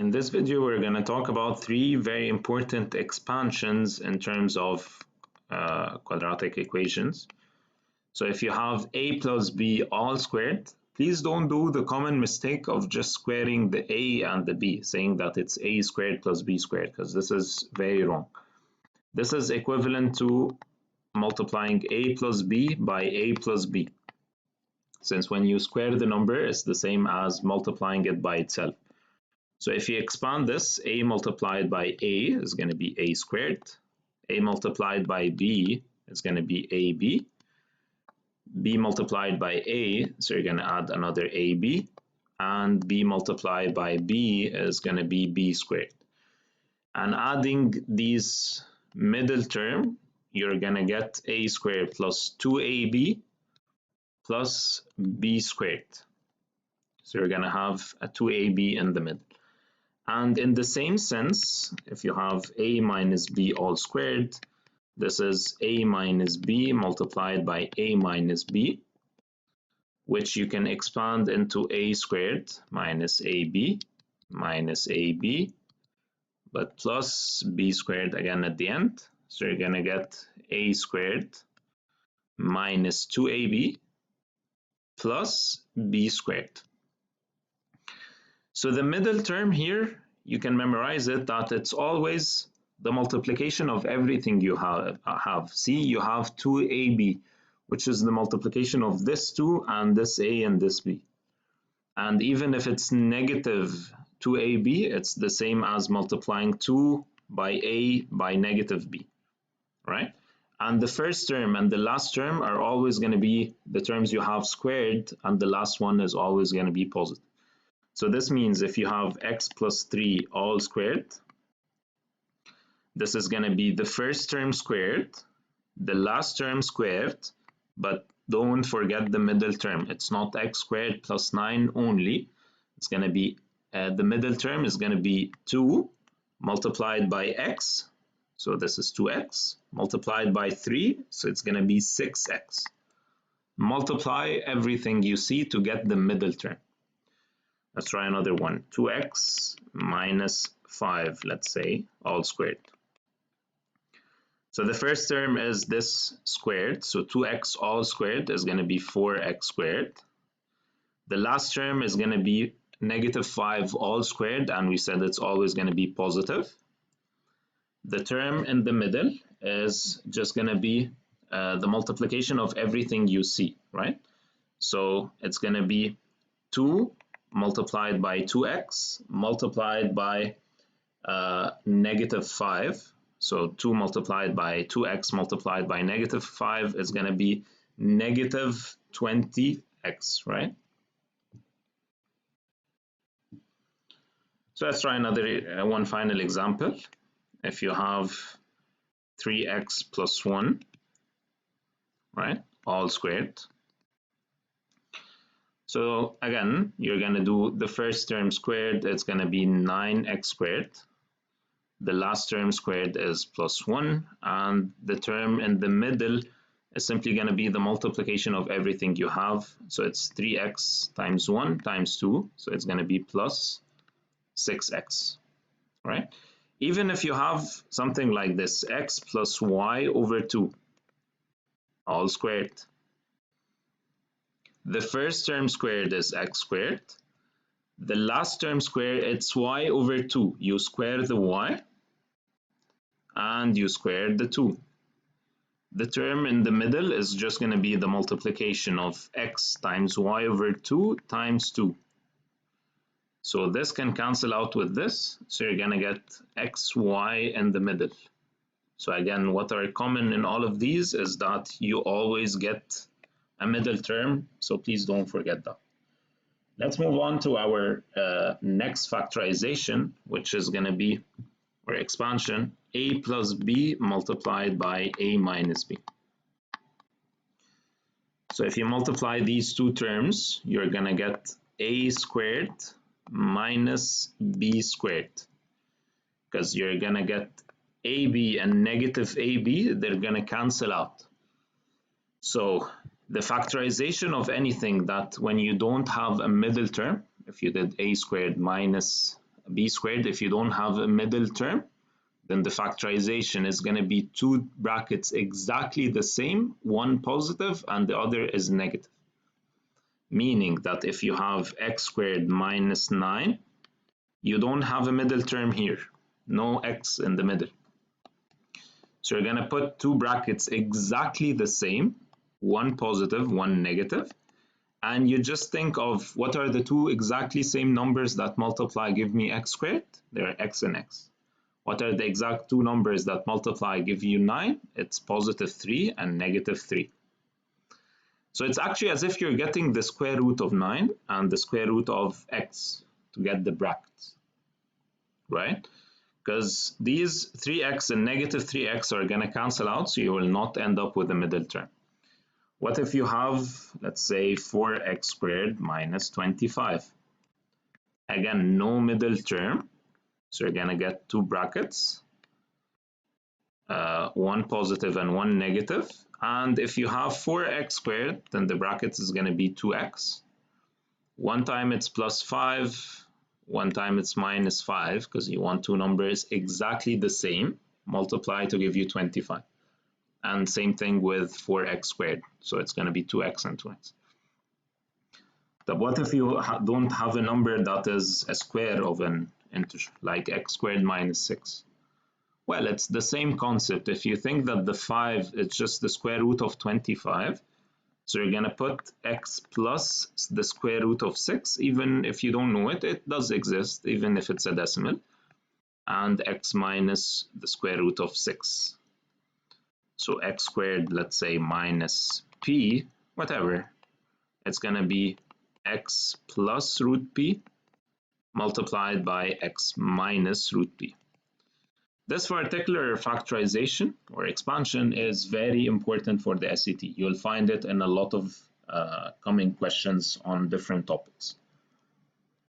In this video, we're going to talk about three very important expansions in terms of quadratic equations. So if you have a plus b all squared, please don't do the common mistake of just squaring the a and the b, saying that it's a squared plus b squared, because this is very wrong. This is equivalent to multiplying a plus b by a plus b, since when you square the number, it's the same as multiplying it by itself. So if you expand this, a multiplied by a is going to be a squared, a multiplied by b is going to be ab, b multiplied by a, so you're going to add another ab, and b multiplied by b is going to be b squared. And adding these middle term, you're going to get a squared plus 2ab plus b squared. So you're going to have a 2ab in the middle. And in the same sense, if you have a minus b all squared, this is a minus b multiplied by a minus b, which you can expand into a squared minus ab, but plus b squared again at the end. So you're going to get a squared minus 2ab plus b squared. So the middle term here, you can memorize it that it's always the multiplication of everything you have. See, you have 2ab, which is the multiplication of this 2 and this a and this b. And even if it's negative 2ab, it's the same as multiplying 2 by a by negative b, right? And the first term and the last term are always going to be the terms you have squared, and the last one is always going to be positive. So this means if you have x plus 3 all squared, this is going to be the first term squared, the last term squared, but don't forget the middle term. It's not x squared plus 9 only. It's going to be, the middle term is going to be 2 multiplied by x, so this is 2x, multiplied by 3, so it's going to be 6x. Multiply everything you see to get the middle term. Let's try another one. 2x minus 5, let's say, all squared. So the first term is this squared, so 2x all squared is going to be 4x squared. The last term is going to be negative 5 all squared, and we said it's always going to be positive. The term in the middle is just going to be the multiplication of everything you see, right? So it's going to be 2 multiplied by 2x multiplied by negative 5. So 2 multiplied by 2x multiplied by negative 5 is going to be negative 20x, right? So let's try another one final example. If you have 3x plus 1, right, all squared. So again, you're going to do the first term squared, it's going to be 9x squared. The last term squared is plus 1, and the term in the middle is simply going to be the multiplication of everything you have. So it's 3x times 1 times 2, so it's going to be plus 6x, right? Even if you have something like this, x plus y over 2, all squared. The first term squared is x squared. The last term squared, it's y over 2. You square the y and you square the 2. The term in the middle is just going to be the multiplication of x times y over 2 times 2. So this can cancel out with this. So you're going to get xy in the middle. So again, what are common in all of these is that you always get a middle term, so please don't forget that. Let's move on to our next factorization, which is going to be our expansion, a plus b multiplied by a minus b. So if you multiply these two terms, you're going to get a squared minus b squared, because you're going to get ab and negative ab, they're going to cancel out. So the factorization of anything that when you don't have a middle term, if you did a squared minus b squared, if you don't have a middle term, then the factorization is going to be two brackets exactly the same, one positive and the other is negative. Meaning that if you have x squared minus 9, you don't have a middle term here, no x in the middle. So you're going to put two brackets exactly the same, one positive, one negative, and you just think of what are the two exactly same numbers that multiply give me x squared? They're x and x. What are the exact two numbers that multiply give you 9? It's positive 3 and negative 3. So it's actually as if you're getting the square root of 9 and the square root of x to get the brackets, right? Because these 3x and negative 3x are going to cancel out, so you will not end up with a middle term. What if you have, let's say, 4x squared minus 25? Again, no middle term, so you're going to get two brackets, one positive and one negative. And if you have 4x squared, then the brackets is going to be 2x. One time it's plus 5, one time it's minus 5, because you want two numbers exactly the same, multiply to give you 25. And same thing with 4x squared, so it's going to be 2x and 2x. But what if you don't have a number that is a square of an integer, like x squared minus 6? Well, it's the same concept. If you think that the 5 is just the square root of 25, so you're going to put x plus the square root of 6, even if you don't know it, it does exist, even if it's a decimal, and x minus the square root of 6. So x squared, let's say, minus p, whatever, it's going to be x plus root p multiplied by x minus root p. This particular factorization or expansion is very important for the SAT. You'll find it in a lot of coming questions on different topics.